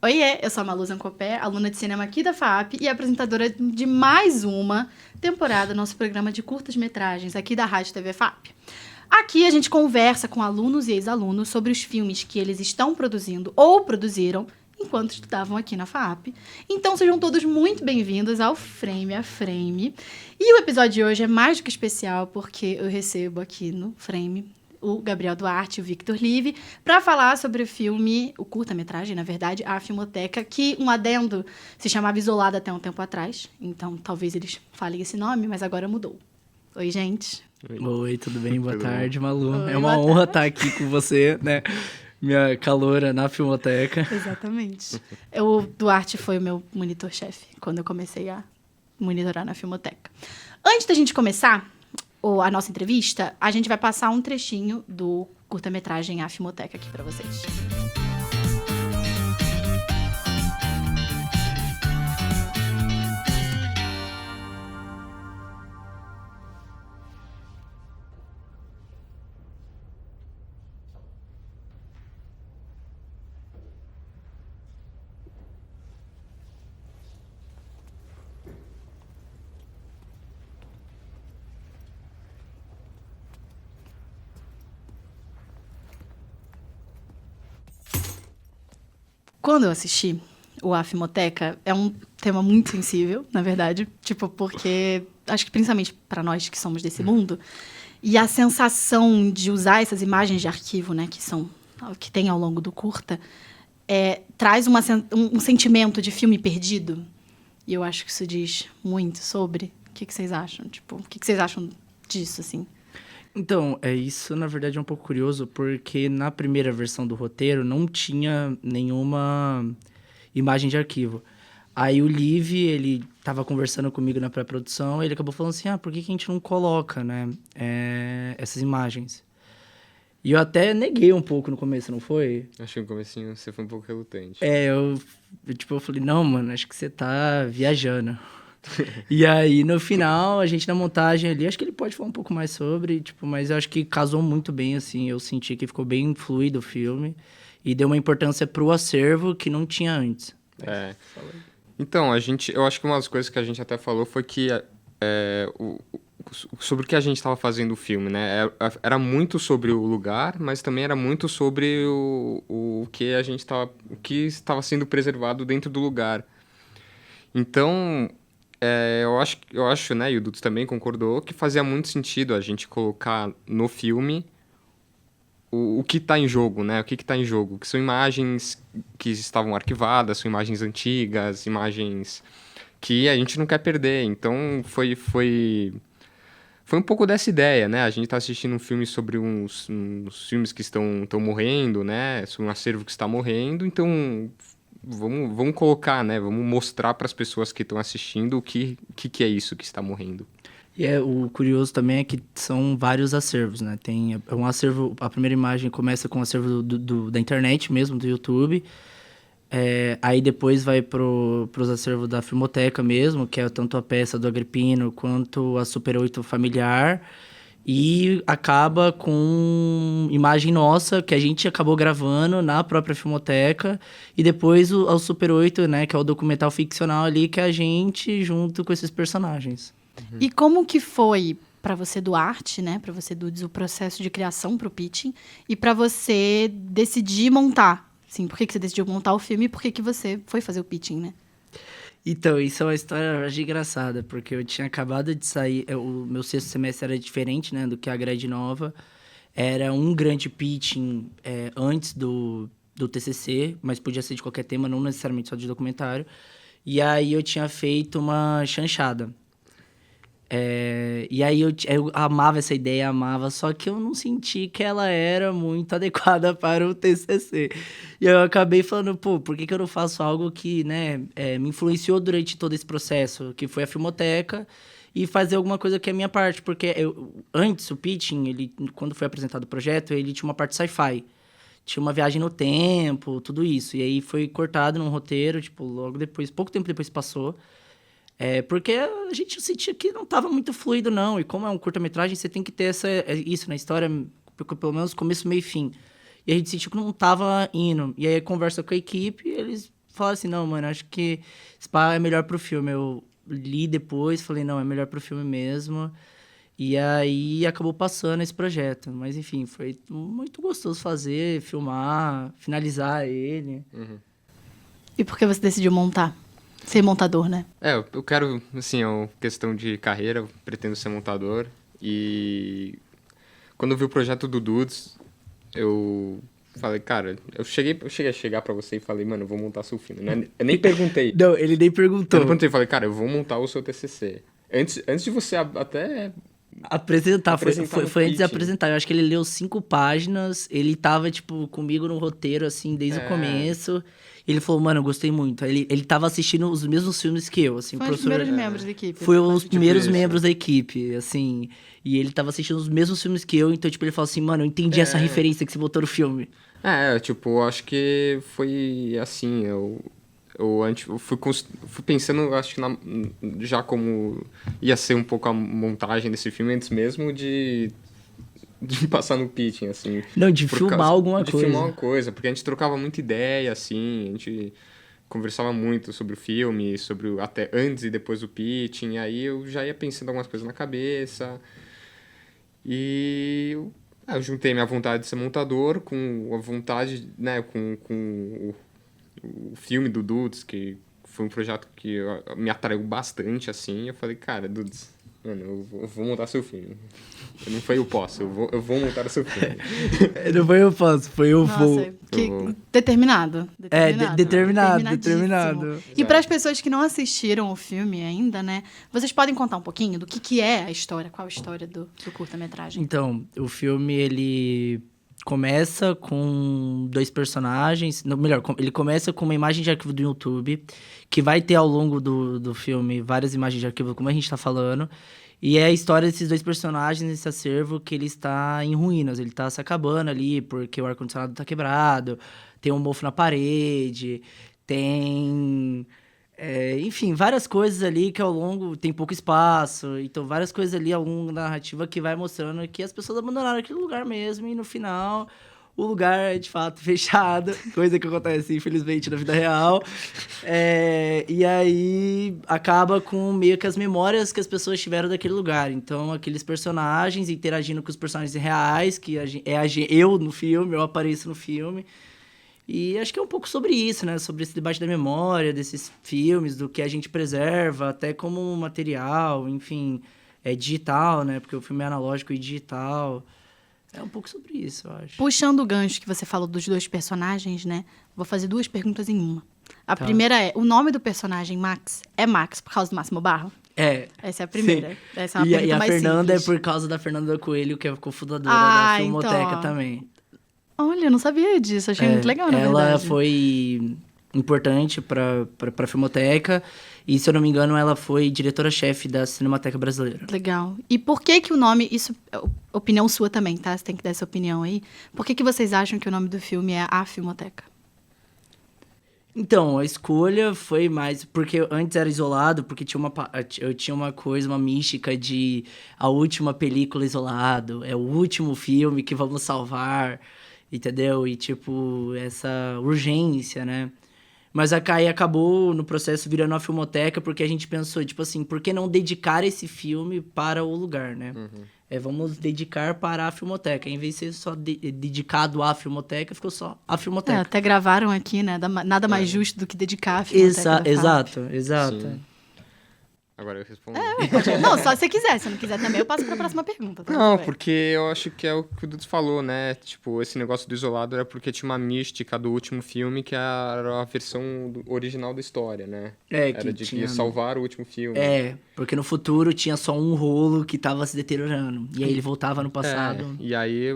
Oiê, eu sou a Malu Zancopé, aluna de cinema aqui da FAP e apresentadora de mais uma temporada do nosso programa de curtas-metragens aqui da Rádio TV FAP. Aqui a gente conversa com alunos e ex-alunos sobre os filmes que eles estão produzindo ou produziram enquanto estudavam aqui na FAP. Então sejam todos muito bem-vindos ao Frame a Frame. E o episódio de hoje é mais do que especial porque eu recebo aqui no Frame o Gabriel Duarte e o Victor Live, para falar sobre o filme, o curta-metragem, na verdade, A Filmoteca, que, um adendo, se chamava Isolada até um tempo atrás. Então, talvez eles falem esse nome, mas agora mudou. Oi, gente. Oi, tudo bem? Boa tarde, Malu. Oi, é uma honra estar aqui com você, né? Minha caloura na Filmoteca. Exatamente. O Duarte foi o meu monitor-chefe, quando eu comecei a monitorar na Filmoteca. Antes da gente começar a nossa entrevista, a gente vai passar um trechinho do curta-metragem A Filmoteca aqui para vocês. Quando eu assisti o A Filmoteca, é um tema muito sensível, na verdade. Porque acho que principalmente para nós que somos desse mundo, e a sensação de usar essas imagens de arquivo, né, que tem ao longo do curta, traz um sentimento de filme perdido. E eu acho que isso diz muito sobre. O que vocês acham? O que vocês acham disso, assim? Então, isso na verdade é um pouco curioso, porque na primeira versão do roteiro não tinha nenhuma imagem de arquivo. Aí o Liv, ele estava conversando comigo na pré-produção, e ele acabou falando assim, por que a gente não coloca, né, essas imagens? E eu até neguei um pouco no começo, não foi? Acho que no comecinho você foi um pouco relutante. Eu falei, não, mano, acho que você tá viajando. E aí, no final, a gente na montagem ali, acho que ele pode falar um pouco mais sobre, mas eu acho que casou muito bem, assim, eu senti que ficou bem fluido o filme e deu uma importância pro acervo que não tinha antes. Então, eu acho que uma das coisas que a gente até falou foi que sobre o que a gente estava fazendo o filme, né? Era muito sobre o lugar, mas também era muito sobre o que o que estava sendo preservado dentro do lugar. Então, eu acho, né, e o Dudes também concordou, que fazia muito sentido a gente colocar no filme o que está em jogo, né? O que está em jogo, que são imagens que estavam arquivadas, são imagens antigas, imagens que a gente não quer perder. Então, foi um pouco dessa ideia, né? A gente está assistindo um filme sobre uns filmes que estão morrendo, né? Sobre um acervo que está morrendo, então vamos colocar, né? Vamos mostrar para as pessoas que estão assistindo o que é isso que está morrendo. E o curioso também é que são vários acervos, né? Tem um acervo, a primeira imagem começa com o acervo da internet mesmo, do YouTube. Aí depois vai pros acervos da Filmoteca mesmo, que é tanto a peça do Agrippino quanto a Super 8 familiar. E acaba com imagem nossa, que a gente acabou gravando na própria Filmoteca. E depois o Super 8, né, que é o documental ficcional ali, que é a gente junto com esses personagens. Uhum. E como que foi para você, Duarte, né, para você, Dudes, o processo de criação pro pitching e para você decidir montar? Sim, por que você decidiu montar o filme e por que você foi fazer o pitching, né? Então, isso é uma história engraçada, porque eu tinha acabado de sair, o meu sexto semestre era diferente, né, do que a grade nova. Era um grande pitching antes do TCC, mas podia ser de qualquer tema, não necessariamente só de documentário. E aí eu tinha feito uma chanchada. E aí eu amava essa ideia, só que eu não senti que ela era muito adequada para o TCC. E eu acabei falando, por que eu não faço algo que, né, me influenciou durante todo esse processo, que foi a Filmoteca, e fazer alguma coisa que é a minha parte, porque antes o pitching, quando foi apresentado o projeto, ele tinha uma parte sci-fi. Tinha uma viagem no tempo, tudo isso. E aí foi cortado num roteiro, logo depois, pouco tempo depois passou. Porque a gente sentia que não estava muito fluido, não. E como é um curta-metragem, você tem que ter isso na história, pelo menos começo, meio e fim. E a gente sentiu que não estava indo. E aí, conversa com a equipe, eles falaram assim, não, mano, acho que Spa é melhor pro filme. Eu li depois, falei, não, é melhor pro filme mesmo. E aí acabou passando esse projeto. Mas enfim, foi muito gostoso fazer, filmar, finalizar ele. E por que você decidiu montar? Ser montador, né? Eu quero, assim, é uma questão de carreira, eu pretendo ser montador. E quando eu vi o projeto do Dudes, eu falei, cara, eu cheguei a chegar pra você e falei, mano, eu vou montar seu filme, né? Eu nem perguntei. Não, ele nem Eu perguntou. não perguntei, falei, cara, eu vou montar o seu TCC. Antes de você até... Apresentar, foi no antes de pitch. apresentar. Eu acho que ele leu 5 páginas, ele tava, tipo, comigo no roteiro, assim, desde o começo. Ele falou, mano, eu gostei muito. Ele tava assistindo os mesmos filmes que eu, assim, Foi os primeiros membros da equipe. Foi os primeiros isso. membros da equipe, assim. E ele tava assistindo os mesmos filmes que eu, então, tipo, ele falou assim, mano, eu entendi essa referência que você botou no filme. Tipo, acho que foi assim, eu fui pensando, acho que já como ia ser um pouco a montagem desse filme antes mesmo de passar no pitching, assim. Não, de filmar alguma de coisa. filmar uma coisa, porque a gente trocava muita ideia, assim, a gente conversava muito sobre o filme, até antes e depois do pitching, aí eu já ia pensando algumas coisas na cabeça, e eu juntei minha vontade de ser montador com a vontade, né, com o filme do Dudes, que foi um projeto que me atraiu bastante, assim. Eu falei, cara, Dudes, mano, eu vou montar seu filme. Não foi eu posso, eu vou montar seu filme. Não foi eu posso, foi eu vou. Nossa, determinado. Determinado. Determinadíssimo. E para as pessoas que não assistiram o filme ainda, né? Vocês podem contar um pouquinho do que é a história, qual a história do curta-metragem? Então, o filme, ele começa com 2 personagens. Não, melhor, ele começa com uma imagem de arquivo do YouTube, que vai ter ao longo do filme várias imagens de arquivo, como a gente tá falando. E é a história desses 2 personagens nesse acervo que ele está em ruínas. Ele tá se acabando ali porque o ar-condicionado tá quebrado, tem um mofo na parede, tem... enfim, várias coisas ali que ao longo tem pouco espaço. Então, várias coisas ali ao longo da narrativa que vai mostrando que as pessoas abandonaram aquele lugar mesmo. E no final, o lugar é de fato fechado. Coisa que acontece, infelizmente, na vida real. E aí, acaba com meio que as memórias que as pessoas tiveram daquele lugar. Então, aqueles personagens interagindo com os personagens reais, que eu no filme, eu apareço no filme. E acho que é um pouco sobre isso, né? Sobre esse debate da memória, desses filmes, do que a gente preserva, até como material, enfim, digital, né? Porque o filme é analógico e digital. É um pouco sobre isso, eu acho. Puxando o gancho que você falou dos 2 personagens, né? Vou fazer 2 perguntas em uma. A primeira é, o nome do personagem, Max, é Max por causa do Máximo Barro? Essa é a primeira. Sim. Essa é uma pergunta a mais Fernanda simples. é por causa da Fernanda Coelho, que é a cofundadora da Filmoteca então. também. Olha, eu não sabia disso. Achei muito legal, na verdade. Ela foi importante pra Filmoteca. E, se eu não me engano, ela foi diretora-chefe da Cinemateca Brasileira. Legal. E por que o nome... Isso é opinião sua também, tá? Você tem que dar essa opinião aí. Por que vocês acham que o nome do filme é A Filmoteca? Então, a escolha foi mais... Porque antes era isolado, porque eu tinha uma coisa, uma mística de a última película isolado, é o último filme que vamos salvar, entendeu? E, tipo, essa urgência, né? Mas a Kai acabou no processo virando a Filmoteca, porque a gente pensou, tipo assim, por que não dedicar esse filme para o lugar, né? Vamos dedicar para a Filmoteca. Em vez de ser só dedicado à Filmoteca, ficou só a Filmoteca. Até gravaram aqui, né? Nada mais justo do que dedicar a Filmoteca da FAP. Exato. Sim. Agora eu respondo. Não, só se você quiser. Se não quiser também, eu passo para a próxima pergunta. Tá? Não, porque eu acho que é o que o Dudes falou, né? Tipo, esse negócio do isolado era porque tinha uma mística do último filme que era a versão original da história, né? Era de que ia salvar o último filme. Porque no futuro tinha só um rolo que tava se deteriorando. E aí ele voltava no passado. E aí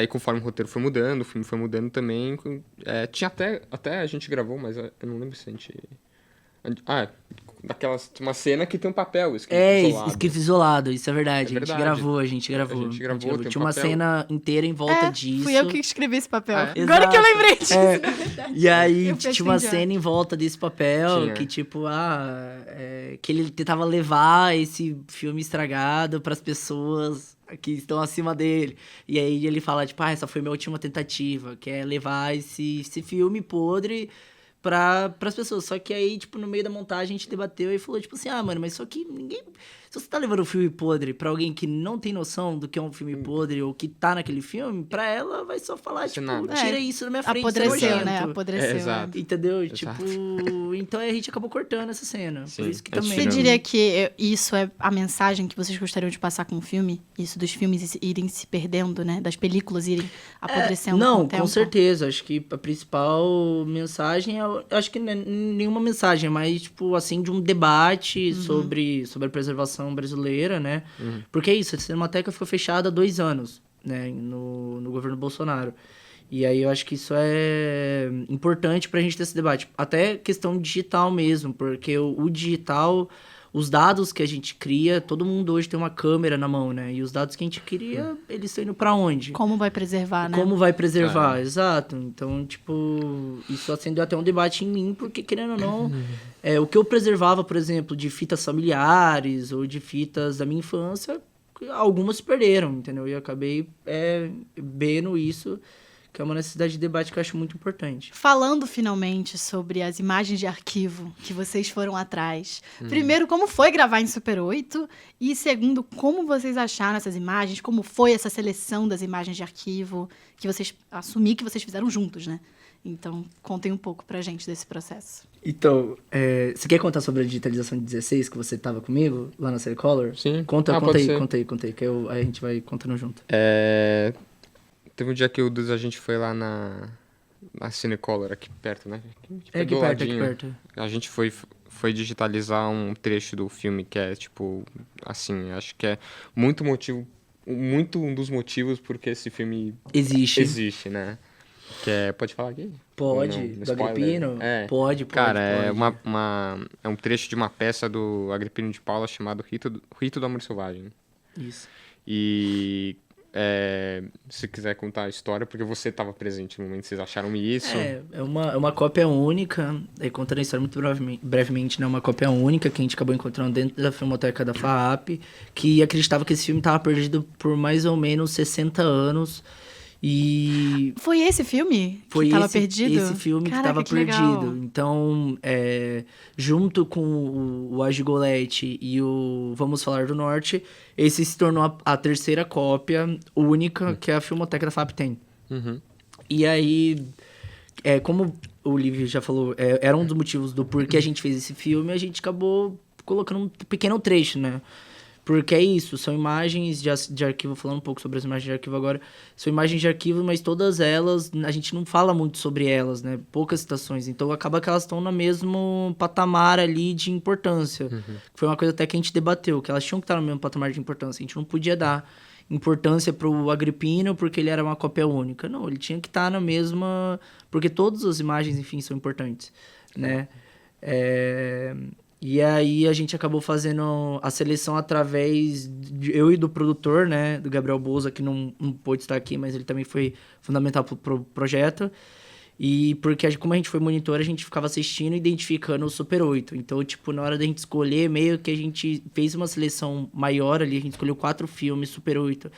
conforme o roteiro foi mudando, o filme foi mudando também. Tinha até a gente gravou, mas eu não lembro se a gente... uma cena que tem um papel isolado. Escrito isolado, isso é verdade. A gente gravou. Tinha uma cena inteira em volta disso. Fui eu que escrevi esse papel. Agora Exato. que eu lembrei disso, é verdade. E aí tinha uma cena em volta desse papel que, tipo, que ele tentava levar esse filme estragado pras pessoas que estão acima dele. E aí ele fala, tipo, essa foi minha última tentativa, que é levar esse filme podre pras pessoas. Só que aí, tipo, no meio da montagem, a gente debateu e falou, tipo assim, mano, mas só que ninguém... Se você tá levando um filme podre pra alguém que não tem noção do que é um filme podre ou que tá naquele filme, pra ela vai só falar, tipo, nada. tira isso da minha frente, Apodreceu, isso é nojento. né? Apodreceu. exato. Entendeu? Exato. Tipo, então a gente acabou cortando essa cena. Sim, Por isso que é também... Você diria que isso é a mensagem que vocês gostariam de passar com o filme? Isso dos filmes irem se perdendo, né? Das películas irem apodrecendo com Não, o tempo? com certeza. Acho que a principal mensagem, acho que não é nenhuma mensagem, mas, tipo, assim, de um debate sobre a preservação brasileira, né? Porque é isso, a Cinemateca ficou fechada há 2 anos, né? No governo Bolsonaro. E aí eu acho que isso é importante pra gente ter esse debate. Até questão digital mesmo, porque o digital... Os dados que a gente cria, todo mundo hoje tem uma câmera na mão, né? E os dados que a gente cria, eles estão indo pra onde? Como vai preservar, né? Como vai preservar, exato. Então, tipo, isso acendeu até um debate em mim, porque, querendo ou não, o que eu preservava, por exemplo, de fitas familiares ou de fitas da minha infância, algumas se perderam, entendeu? E eu acabei vendo isso, que é uma necessidade de debate que eu acho muito importante. Falando finalmente sobre as imagens de arquivo que vocês foram atrás. Primeiro, como foi gravar em Super 8? E segundo, como vocês acharam essas imagens? Como foi essa seleção das imagens de arquivo que vocês assumi que vocês fizeram juntos, né? Então, contem um pouco pra gente desse processo. Então, você quer contar sobre a digitalização de 16 que você tava comigo lá na série Color? Sim. Conta pode ser. aí, que aí a gente vai contando junto. Teve um dia que a gente foi lá na Cinecolor, aqui perto, né? Aqui do ladinho. perto. A gente foi digitalizar um trecho do filme que é, tipo, assim, acho que é muito um dos motivos porque esse filme existe, né? Que é... Pode falar aqui? Pode, Não, do spoiler? Agripino? Pode. Cara, é pode. é um trecho de uma peça do Agripino de Paula chamado Rito do Amor Selvagem. Isso. E... se quiser contar a história, porque você estava presente no momento, vocês acharam isso? É uma cópia única, contando a história muito brevemente, né? Uma cópia única que a gente acabou encontrando dentro da Filmoteca da FAAP, que acreditava que esse filme estava perdido por mais ou menos 60 anos. E Foi esse filme que foi estava perdido? esse filme Caraca, que estava que legal. perdido. Então, junto com o Agigolete e o Vamos Falar do Norte, esse se tornou a terceira cópia única que a Filmoteca da FAP tem. Uhum. E aí, como o Livio já falou, era um dos motivos do porquê a gente fez esse filme, a gente acabou colocando um pequeno trecho, né? Porque é isso, são imagens de arquivo, falando um pouco sobre as imagens de arquivo agora, são imagens de arquivo, mas todas elas, a gente não fala muito sobre elas, né? Poucas citações, então acaba que elas estão no mesmo patamar ali de importância. Foi uma coisa até que a gente debateu, que elas tinham que estar no mesmo patamar de importância, a gente não podia dar importância pro Agripino porque ele era uma cópia única. Não, ele tinha que estar na mesma... Porque todas as imagens, enfim, são importantes, né? E aí a gente acabou fazendo a seleção através eu e do produtor, né? Do Gabriel Bouza, que não pôde estar aqui, mas ele também foi fundamental pro projeto. E porque como a gente foi monitor, a gente ficava assistindo e identificando o Super 8. Então, tipo, na hora da gente escolher, meio que a gente fez uma seleção maior ali. A gente escolheu 4 filmes Super 8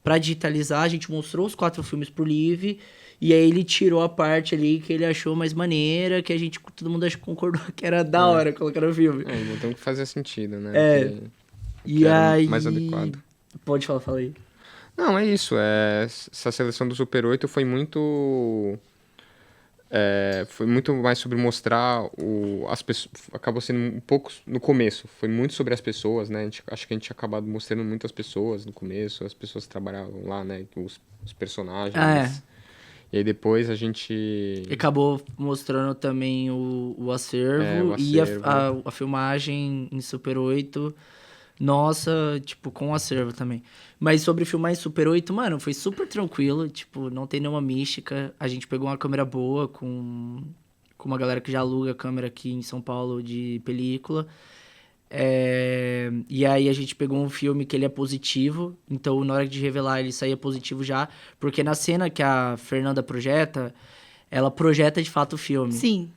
pra digitalizar. A gente mostrou os 4 filmes pro Liv. E aí ele tirou a parte ali que ele achou mais maneira, que todo mundo acho que concordou que era da hora colocar no filme. Não tem que fazer sentido, né? E aí... mais adequado. Pode falar aí. Não, é isso. Essa seleção do Super 8 foi muito... foi muito mais sobre mostrar as pessoas. Acabou sendo um pouco no começo. Foi muito sobre as pessoas, né? Acho que a gente tinha acabado mostrando muitas pessoas no começo. As pessoas que trabalhavam lá, né? Os personagens. E aí depois a gente... E acabou mostrando também o acervo, e a filmagem em Super 8. Nossa, tipo, com o acervo também. Mas sobre filmar em Super 8, mano, foi super tranquilo. Tipo, não tem nenhuma mística. A gente pegou uma câmera boa com uma galera que já aluga câmera aqui em São Paulo de película. E aí a gente pegou um filme que ele é positivo, então na hora de revelar ele saía positivo já, porque na cena que a Fernanda projeta, ela projeta de fato o filme. Sim.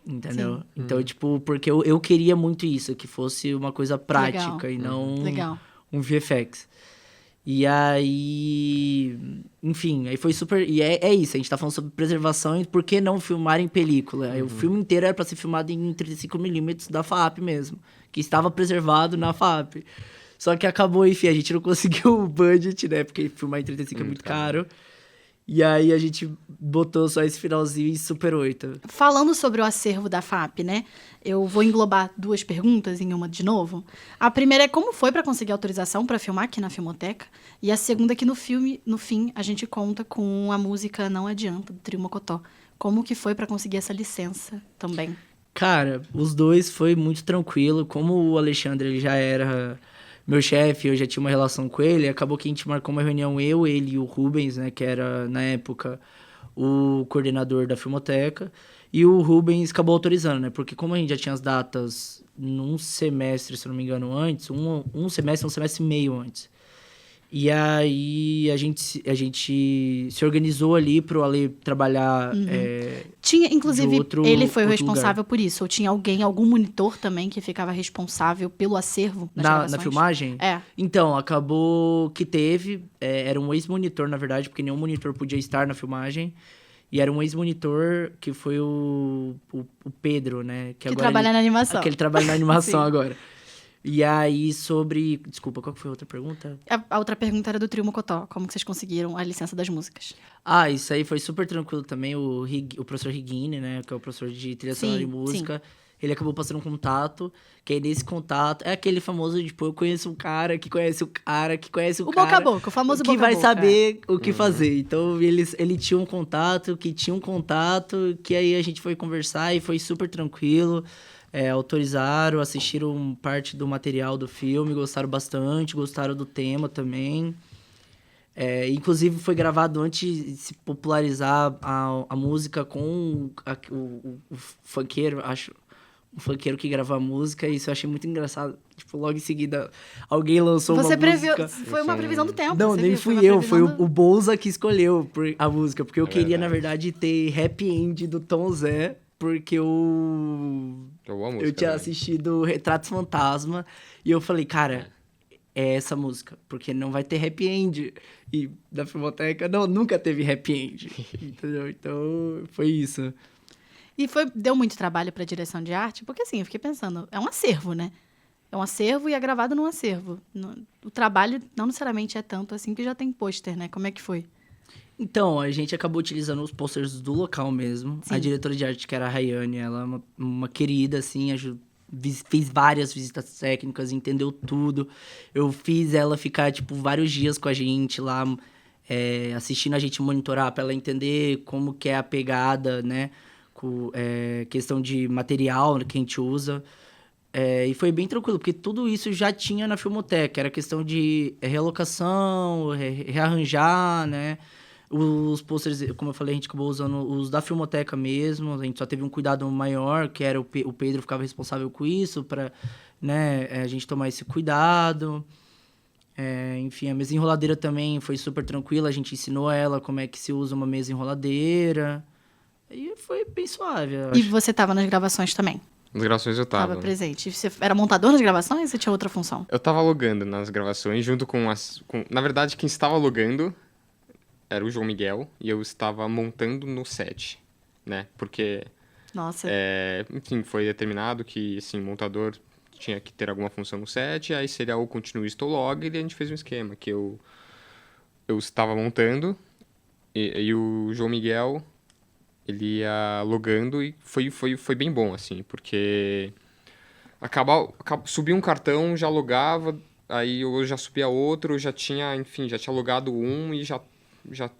Entendeu? Sim. Então, tipo, porque eu queria muito isso, que fosse uma coisa prática e não um VFX. E aí, enfim, aí foi super... E é isso, a gente tá falando sobre preservação e por que não filmar em película. Aí o filme inteiro era pra ser filmado em 35mm da FAP mesmo, que estava preservado na FAP. Só que acabou, enfim, a gente não conseguiu o budget, né, porque filmar em 35 é muito caro. E aí a gente botou só esse finalzinho em Super 8. Falando sobre o acervo da FAP, né? Eu vou englobar 2 perguntas em uma de novo. A primeira é como foi para conseguir autorização para filmar aqui na Filmoteca? E a segunda é que no fim, a gente conta com a música Não Adianta, do Trio Mocotó. Como que foi para conseguir essa licença também? Cara, os dois foi muito tranquilo. Como o Alexandre ele já era meu chefe, eu já tinha uma relação com ele, acabou que a gente marcou uma reunião, eu, ele e o Rubens, né, que era, na época, o coordenador da Filmoteca, e o Rubens acabou autorizando, né, porque como a gente já tinha as datas num semestre, se não me engano, antes, um semestre e meio antes. E aí a gente se organizou ali pro Ale trabalhar Tinha, inclusive, ele foi o outro responsável por isso? Ou tinha algum monitor também que ficava responsável pelo acervo nas gravações? Na filmagem? É. Então, acabou que teve. Era um ex-monitor, na verdade, porque nenhum monitor podia estar na filmagem. E era um ex-monitor que foi o Pedro, né? Que trabalha na animação. Que ele trabalha na animação Sim. agora. E aí, sobre... Desculpa, qual que foi a outra pergunta? A outra pergunta era do Trio Mocotó. Como que vocês conseguiram a licença das músicas? Ah, isso aí foi super tranquilo também. O professor Higuini, né? Que é o professor de trilha sonora e música. Ele acabou passando um contato. Que aí, nesse contato... É aquele famoso, tipo, eu conheço um cara que conhece o cara que conhece o cara... O boca a boca, o famoso boca a boca. Que vai saber o que fazer. Então, ele tinha um contato, que tinha um contato, que aí a gente foi conversar e foi super tranquilo. Autorizaram, assistiram parte do material do filme, gostaram bastante, gostaram do tema também. Inclusive, foi gravado antes de se popularizar a música com o funkeiro, acho. Um funkeiro que gravou a música, e isso eu achei muito engraçado. Tipo, logo em seguida, alguém lançou uma música. Foi uma previsão do tempo. Não, nem fui eu, foi o Bolsa que escolheu a música. Porque eu queria, na verdade, ter Happy End do Tom Zé, porque eu tinha assistido Retratos Fantasma, e eu falei, cara, é essa música, porque não vai ter Happy End. E da Filmoteca, nunca teve Happy End, entendeu? Então, foi isso. E deu muito trabalho pra direção de arte, porque assim, eu fiquei pensando, é um acervo, né? É um acervo e é gravado num acervo. O trabalho não necessariamente é tanto assim, que já tem pôster, né? Como é que foi? Então, a gente acabou utilizando os posters do local mesmo. Sim. A diretora de arte, que era a Rayane, ela é uma querida, assim, fez várias visitas técnicas, entendeu tudo. Eu fiz ela ficar, tipo, vários dias com a gente lá, assistindo a gente monitorar, pra ela entender como que é a pegada, né? Questão de material que a gente usa. E foi bem tranquilo, porque tudo isso já tinha na Filmoteca. Era questão de realocação, rearranjar, né? Os posters, como eu falei, a gente acabou usando os da Filmoteca mesmo. A gente só teve um cuidado maior, que era o Pedro ficava responsável com isso, para, né, a gente tomar esse cuidado. Enfim, a mesa enroladeira também foi super tranquila. A gente ensinou ela como é que se usa uma mesa enroladeira. E foi bem suave, eu acho. E você estava nas gravações também? Nas gravações eu tava. Estava presente. Você era montador nas gravações ou você tinha outra função? Eu tava alugando nas gravações, junto com na verdade, quem estava alugando era o João Miguel, e eu estava montando no set, né? Porque, Nossa. enfim, foi determinado que, assim, o montador tinha que ter alguma função no set, aí seria o continuista ou logger, e a gente fez um esquema, que eu estava montando, e o João Miguel, ele ia logando, e foi bem bom, assim, porque subia um cartão, já logava, aí eu já subia outro, já tinha logado um e já,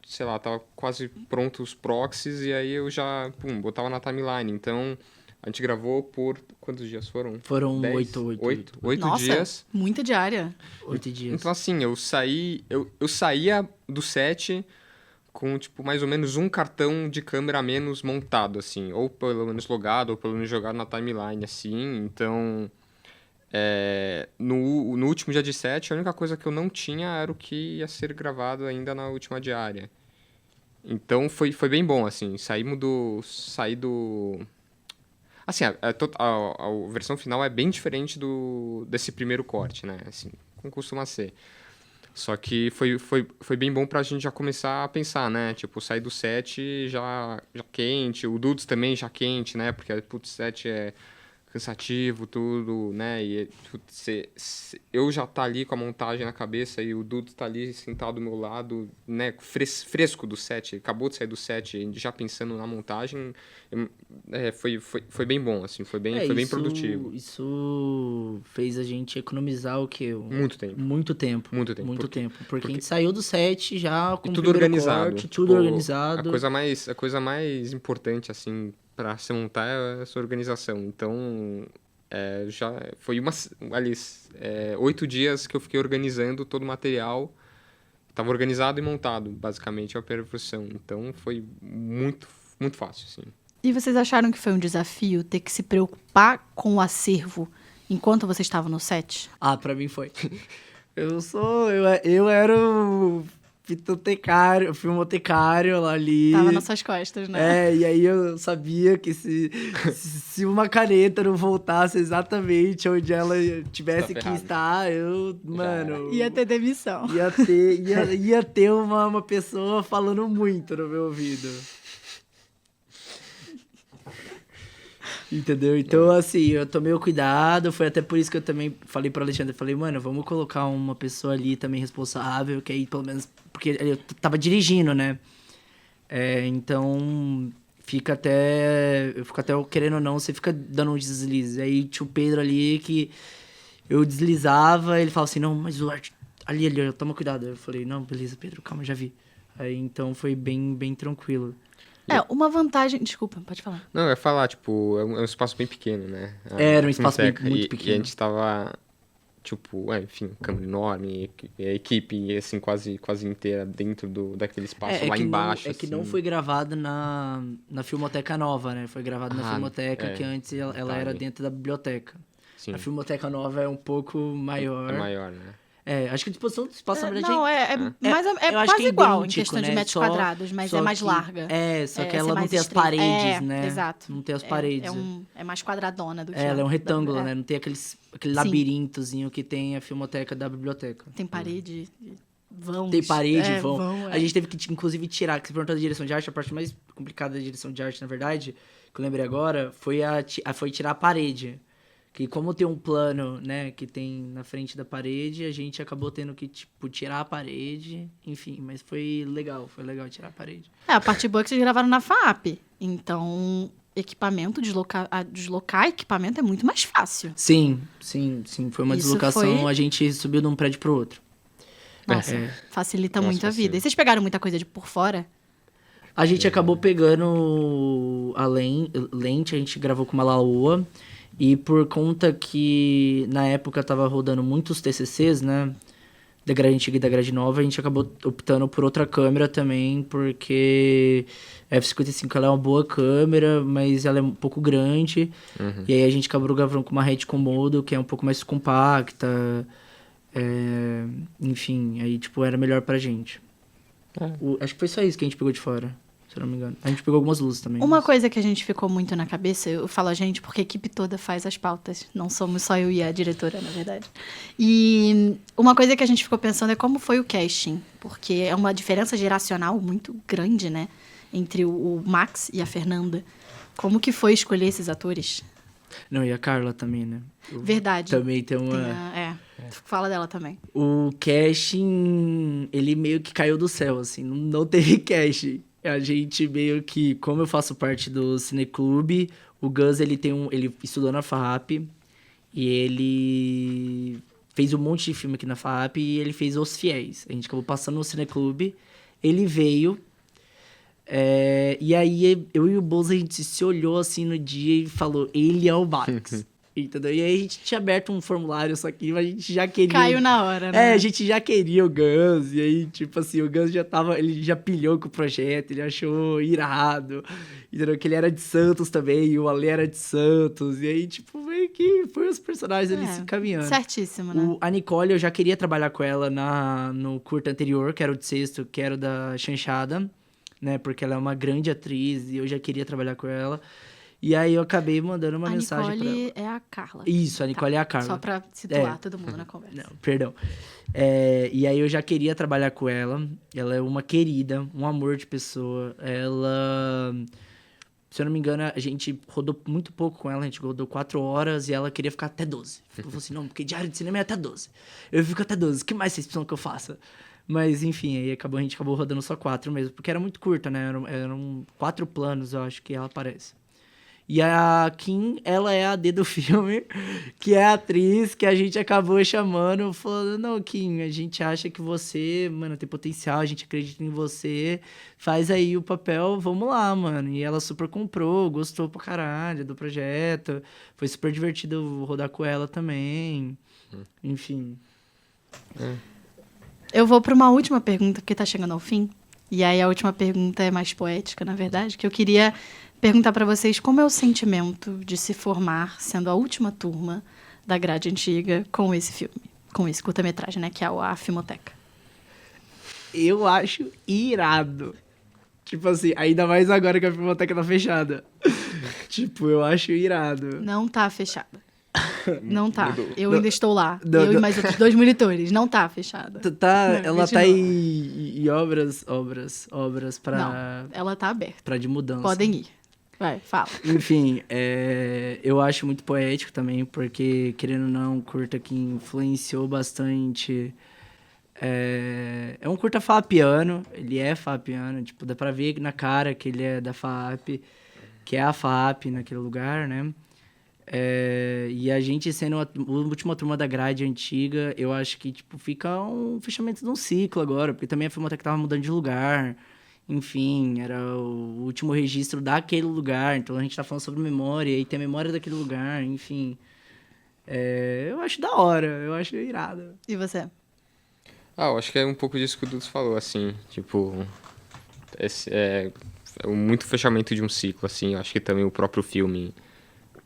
sei lá, tava quase pronto os proxies, e aí eu já, botava na timeline. Então, a gente gravou por... Quantos dias foram? Foram 10? 8 Nossa, dias. muita diária. 8 dias. Então, assim, eu saía do set com, tipo, mais ou menos um cartão de câmera a menos montado, assim. Ou pelo menos logado, ou pelo menos jogado na timeline, assim. Então, no último dia de set, a única coisa que eu não tinha era o que ia ser gravado ainda na última diária. Então, foi bem bom, assim. Saí do... Assim, a versão final é bem diferente desse primeiro corte, né? Assim, como costuma ser. Só que foi bem bom pra gente já começar a pensar, né? Tipo, sair do set já quente, o Dudes também já quente, né? Porque, putz, set é cansativo, tudo, né? E putz, eu já tá ali com a montagem na cabeça e o Dudes tá ali sentado do meu lado, né? Fresco do set, acabou de sair do set, já pensando na montagem, foi bem bom, assim, foi bem produtivo. Isso fez a gente economizar o quê? Muito tempo. Muito tempo. Muito tempo. Muito tempo. Porque a gente saiu do set já com E o tudo primeiro organizado. corte, tudo Tipo, organizado. A coisa mais importante, assim, pra se montar é essa organização. Então, já foi 8 dias que eu fiquei organizando todo o material. Tava organizado e montado, basicamente, a perfeição. Então, foi muito, muito fácil, assim. E vocês acharam que foi um desafio ter que se preocupar com o acervo enquanto você estava no set? Pra mim foi. Eu era o filmotecário lá ali. Tava nas suas costas, né? E aí eu sabia que se uma caneta não voltasse exatamente onde ela tivesse que estar, mano... Ia ter demissão. Ia ter uma pessoa falando muito no meu ouvido. Entendeu? Então, assim, eu tomei o cuidado. Foi até por isso que eu também falei pro Alexandre. Falei, mano, vamos colocar uma pessoa ali também responsável, que aí pelo menos... Porque eu tava dirigindo, né? Então, eu fico até, querendo ou não, você fica dando um deslize. Aí tinha o Pedro ali que eu deslizava, ele falava assim, não, mas o Art... Ali, toma cuidado. Eu falei, não, beleza, Pedro, calma, já vi. Aí, então, foi bem tranquilo. Uma vantagem... Desculpa, pode falar. Não, eu ia falar, tipo, é um espaço bem pequeno, né? Era um espaço Filmoteca. muito pequeno. E a gente tava, tipo, enfim, câmera enorme, a equipe, assim, quase inteira dentro daquele espaço lá embaixo. Que não foi gravado na Filmoteca Nova, né? Foi gravado na Filmoteca, que antes ela era dentro da biblioteca. Sim. A Filmoteca Nova é um pouco maior. É maior, né? Acho que a disposição do espaço, na verdade... Mas é eu acho quase que é igual em idêntico, questão de né? metros quadrados, mas é mais larga. Só que ela ser não mais tem as estreita. paredes, né? Exato. Não tem as paredes. É mais quadradona do que ela é um retângulo, né? Não tem aquele Sim. labirintozinho que tem a Filmoteca da biblioteca. Tem parede, vãos. Tem parede, vão. É. A gente teve que, inclusive, tirar, que você perguntou da direção de arte, a parte mais complicada da direção de arte, na verdade, que eu lembrei agora, foi tirar a parede. Que como tem um plano, né, que tem na frente da parede, a gente acabou tendo que, tipo, tirar a parede, enfim, mas foi legal tirar a parede. A parte boa é que vocês gravaram na FAP, então deslocar equipamento é muito mais fácil. Sim, foi uma Isso deslocação, a gente subiu de um prédio pro outro. Nossa, facilita muito a vida. E vocês pegaram muita coisa de por fora? A gente acabou pegando a lente, a gente gravou com uma Laowa. E por conta que na época tava rodando muitos TCCs, né? Da grade antiga e da grade nova, a gente acabou optando por outra câmera também, porque a F55 ela é uma boa câmera, mas ela é um pouco grande. Uhum. E aí a gente acabou gravando com uma Red Komodo, que é um pouco mais compacta. Enfim, aí tipo, era melhor pra gente. Acho que foi só isso que a gente pegou de fora. Se eu não me engano. A gente pegou algumas luzes também. Uma coisa que a gente ficou muito na cabeça, eu falo a gente porque a equipe toda faz as pautas. Não somos só eu e a diretora, na verdade. E uma coisa que a gente ficou pensando é como foi o casting. Porque é uma diferença geracional muito grande, né? Entre o Max e a Fernanda. Como que foi escolher esses atores? Não, e a Carla também, né? Verdade. Também tem uma... Fala dela também. O casting, ele meio que caiu do céu, assim. Não teve casting. A gente meio que, como eu faço parte do Cineclube, o Gus, ele estudou na FAP e ele fez um monte de filme aqui na FAP e ele fez Os Fiéis. A gente acabou passando no Cineclube, ele veio, e aí eu e o Bozo, a gente se olhou assim no dia e falou, ele é o Max. Entendeu? E aí a gente tinha aberto um formulário, só que a gente já queria... Caiu na hora, né? A gente já queria o Gus, e aí, tipo assim, o Gus ele já pilhou com o projeto, ele achou irado, entendeu? Que ele era de Santos também, e o Ale era de Santos, e aí, tipo, meio que foi os personagens ali se caminhando. Certíssimo, né? A Nicole, eu já queria trabalhar com ela no curta anterior, que era o de sexto, que era o da Chanchada, né? Porque ela é uma grande atriz, e eu já queria trabalhar com ela. E aí eu acabei mandando uma A mensagem pra ela. Nicole é a Carla. Isso, a Nicole é a Carla. Só pra situar todo mundo na conversa. Não, perdão. E aí eu já queria trabalhar com ela. Ela é uma querida, um amor de pessoa. Ela, se eu não me engano, a gente rodou muito pouco com ela. A gente rodou 4 horas e ela queria ficar até 12. Eu falei assim, não, porque diário de cinema é até 12. Eu fico até 12. O que mais vocês precisam que eu faça? Mas, enfim, aí a gente acabou rodando só 4 mesmo. Porque era muito curta, né? Eram 4 planos, eu acho, que ela aparece. E a Kim, ela é a D do filme, que é a atriz que a gente acabou chamando, falando, não, Kim, a gente acha que você, mano, tem potencial, a gente acredita em você, faz aí o papel, vamos lá, mano. E ela super comprou, gostou pra caralho do projeto, foi super divertido rodar com ela também, enfim. Eu vou para uma última pergunta, porque tá chegando ao fim. E aí a última pergunta é mais poética, na verdade, que eu queria perguntar para vocês como é o sentimento de se formar sendo a última turma da grade antiga com esse filme, com esse curta-metragem, né, que é a Filmoteca. Eu acho irado. Tipo assim, ainda mais agora que a Filmoteca tá fechada. Tipo, eu acho irado. Não tá fechada. Não tá. Mudou. Eu ainda estou lá. Não, eu não. e mais outros 2 monitores. Não tá fechada. Ela tá continua. em obras pra... Não, ela tá aberta. Pra de mudança. Podem ir. Vai, fala. Enfim, eu acho muito poético também, porque, querendo ou não, um curta que influenciou bastante. É um curta FAAPiano, ele é FAAPiano, tipo, dá pra ver na cara que ele é da FAAP, que é a FAAP naquele lugar, né? E a gente sendo a última turma da grade antiga, eu acho que, tipo, fica um fechamento de um ciclo agora, porque também a Filmoteca tava mudando de lugar. Enfim, era o último registro daquele lugar, então a gente tá falando sobre memória, e tem a memória daquele lugar, enfim. Eu acho da hora, eu acho irado. E você? Eu acho que é um pouco disso que o Dudes falou, assim, tipo, é muito fechamento de um ciclo, assim, eu acho que também o próprio filme,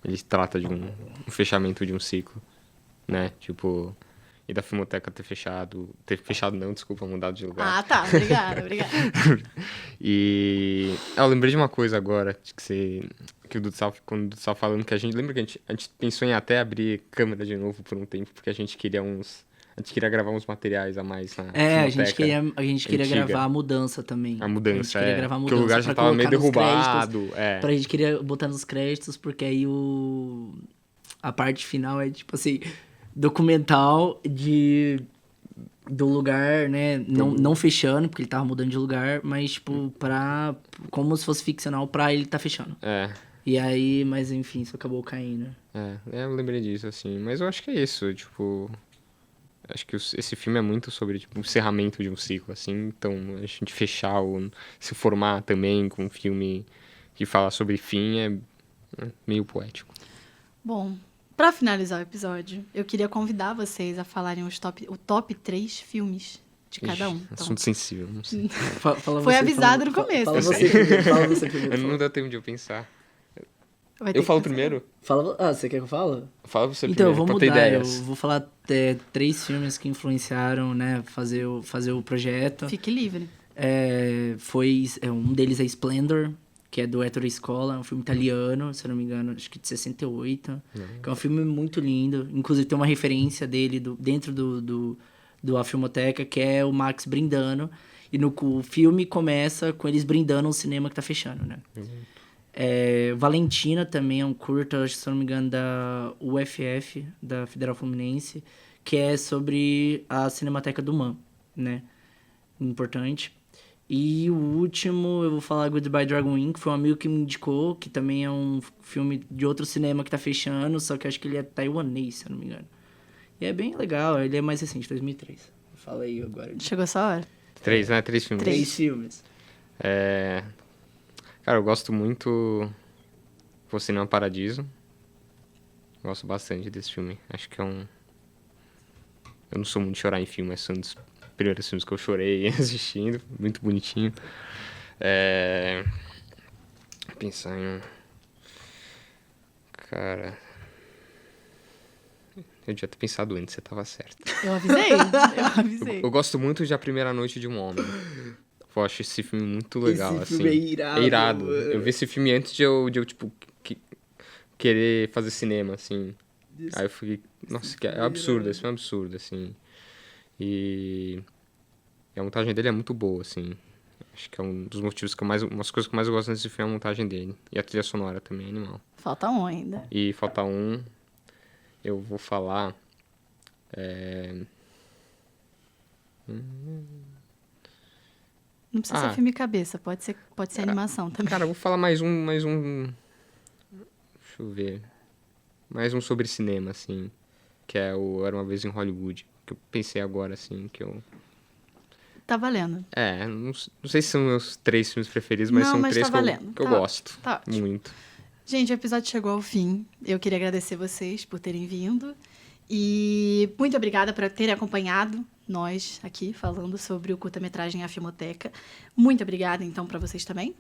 ele trata de um fechamento de um ciclo, né, tipo... E da Filmoteca ter fechado não, desculpa, mudado de lugar. Ah, tá, obrigada. E eu lembrei de uma coisa agora, que o Dudu quando o Dudu estava falando, que a gente pensou em até abrir câmera de novo por um tempo, porque a gente queria gravar uns materiais a mais na Filmoteca. A gente queria antiga. gravar a mudança também. A mudança, a gente queria gravar a mudança. Porque o lugar já pra tava meio colocar nos derrubado. créditos, Pra gente queria botar nos créditos, porque aí a parte final é tipo assim, documental do lugar, né? Não fechando, porque ele tava mudando de lugar, mas tipo, como se fosse ficcional pra ele tá fechando. E aí, mas enfim, isso acabou caindo. Eu lembrei disso, assim. Mas eu acho que é isso, tipo... Acho que esse filme é muito sobre, tipo, o encerramento de um ciclo, assim. Então, a gente fechar se formar também com um filme que fala sobre fim é meio poético. Bom, pra finalizar o episódio, eu queria convidar vocês a falarem o top 3 filmes de cada um. Então, Assunto sensível, não sei. Foi avisado no começo. Fala você primeiro. Não deu tempo de eu pensar. vai ter Eu que falo pensar. primeiro? Você quer que eu fale? Fala você Então, eu primeiro, vou pra ter mudar. ideias. Eu vou falar 3 filmes que influenciaram, né, fazer o projeto. Fique livre. Um deles é Splendor, que é do Ettore Scola, é um filme italiano, se eu não me engano, acho que de 68. Que é um filme muito lindo. Inclusive tem uma referência dele dentro do A Filmoteca, que é o Max brindando. E o filme começa com eles brindando um cinema que tá fechando, né? Valentina também é um curta, acho que se eu não me engano, da UFF, da Federal Fluminense, que é sobre a Cinemateca do MAM, né? Importante. E o último, eu vou falar Goodbye Dragon Wing, que foi um amigo que me indicou, que também é um filme de outro cinema que tá fechando, só que acho que ele é taiwanês, se eu não me engano. E é bem legal, ele é mais recente, 2003. Fala aí agora. Chegou essa hora. 3, né? 3 filmes. 3 filmes. Cara, eu gosto muito do Cinema Paradiso. Gosto bastante desse filme. Acho que Eu não sou muito de chorar em filme, mas é um dos primeiros filmes que eu chorei assistindo. Muito bonitinho. Pensar em... Cara... Eu devia ter pensado antes, você tava certo. Eu avisei. Eu gosto muito de A Primeira Noite de um Homem. Eu acho esse filme muito legal, Esse assim. filme é irado. É irado. Eu vi esse filme antes de eu tipo, querer fazer cinema, assim. Aí eu fiquei, nossa, é um absurdo, isso é um absurdo, assim. E a montagem dele é muito boa, assim. Acho que é um dos motivos umas coisas que eu mais gosto nesse filme é a montagem dele. E a trilha sonora também é animal. Falta um ainda. E falta um, eu vou falar... Não precisa ser filme cabeça, pode ser animação também. Cara, eu vou falar mais um... Deixa eu ver. Mais um sobre cinema, assim. Que é o Era Uma Vez em Hollywood. Que eu pensei agora, assim, que eu... Tá valendo. Não sei se são meus 3 filmes preferidos, mas Não, são mas 3 tá valendo. que eu Tá gosto. Tá ótimo. Muito. Gente, o episódio chegou ao fim. Eu queria agradecer vocês por terem vindo. E muito obrigada por terem acompanhado nós aqui falando sobre o curta-metragem A Filmoteca. Muito obrigada, então, para vocês também.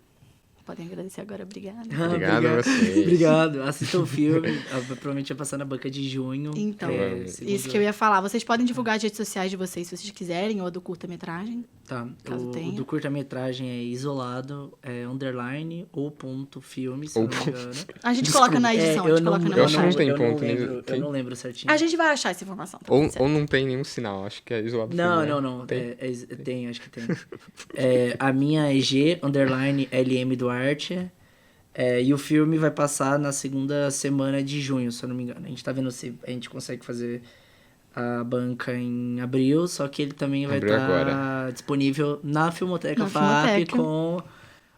Podem agradecer agora, obrigada. Obrigado a vocês. Obrigado. Assistam o filme. Provavelmente vai passar na banca de junho. Então, segundo- isso que eu ia falar. Vocês podem divulgar as redes sociais de vocês, se vocês quiserem, ou a do curta-metragem. Tá. Caso O tenha. do curta-metragem é isolado, underline ou ponto filme, se eu não me engano. A gente coloca na edição, a eu gente coloca na eu acho que não montagem. tem eu ponto, nem- lembro, tem? eu não lembro certinho. A gente vai achar essa informação. Tá Ou, tudo certo. ou não tem nenhum sinal, acho que é isolado. Não, filme, né? não. Tem? Tem, acho que tem. A minha é G, underline LM Duarte. E o filme vai passar na segunda semana de junho, se eu não me engano. A gente tá vendo se a gente consegue fazer a banca em abril, só que ele também vai Abril estar agora. disponível na Filmoteca Na FAP Filmoteca. com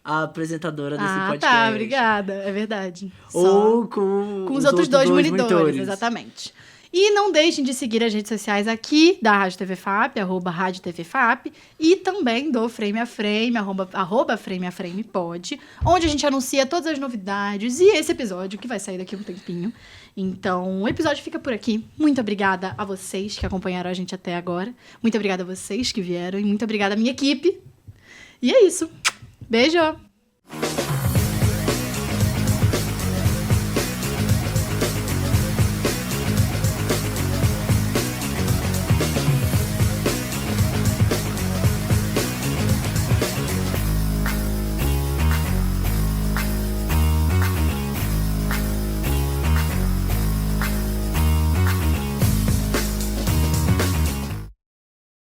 a apresentadora desse podcast. Tá, obrigada. É verdade. Ou com os outros dois monitores, exatamente. E não deixem de seguir as redes sociais aqui da Rádio TV FAP, @Rádio TV FAP, e também do Frame a Frame, arroba Frame a Frame Pod, onde a gente anuncia todas as novidades e esse episódio que vai sair daqui a um tempinho. Então, o episódio fica por aqui. Muito obrigada a vocês que acompanharam a gente até agora. Muito obrigada a vocês que vieram e muito obrigada à minha equipe. E é isso. Beijo!